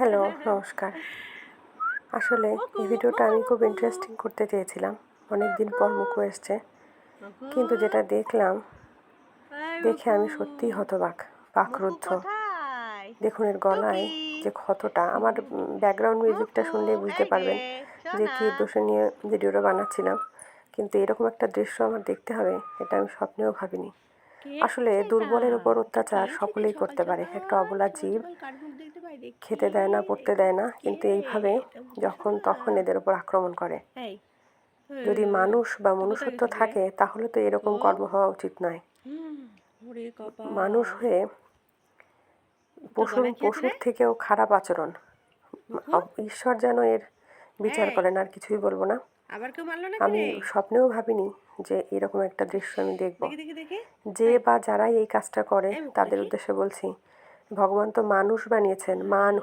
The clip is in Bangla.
হ্যালো, নমস্কার। আসলে এই ভিডিওটা আমি খুব ইন্টারেস্টিং করতে চেয়েছিলাম। অনেক দিন পর মুকু এসছে। কিন্তু যেটা দেখলাম, দেখে আমি সত্যিই হতবাক, বাকরুদ্ধ। দেখুন এর গলায় যে ক্ষতটা, আমার ব্যাকগ্রাউন্ড মিউজিকটা শুনলেই বুঝতে পারবেন যে কী উদ্দেশ্য নিয়ে ভিডিওটা বানাচ্ছিলাম। কিন্তু এরকম একটা দৃশ্য আমার দেখতে হবে, এটা আমি স্বপ্নেও ভাবিনি। আসলে দুর্বলের উপর অত্যাচার সকলেই করতে পারে। একটা অবলা জীব খেতে দেয় না, পড়তে দেয় না, কিন্তু এইভাবে যখন তখন এদের উপর আক্রমণ করে। যদি মানুষ বা মনুষ্যত্ব থাকে তাহলে তো এরকম কর্ম হওয়া উচিত নয়। মানুষ হয়ে পশুর থেকেও খারাপ আচরণ। ঈশ্বর যেন এর বিচার করেন, আর কিছুই বলবো না। আমি স্বপ্নেও ভাবিনি যে এরকম একটা দৃশ্য আমি দেখব। যে বা যারাই এই কাজটা করে তাদের উদ্দেশ্যে বলছি, ভগবান তো মানুষ বানিয়েছেন, মান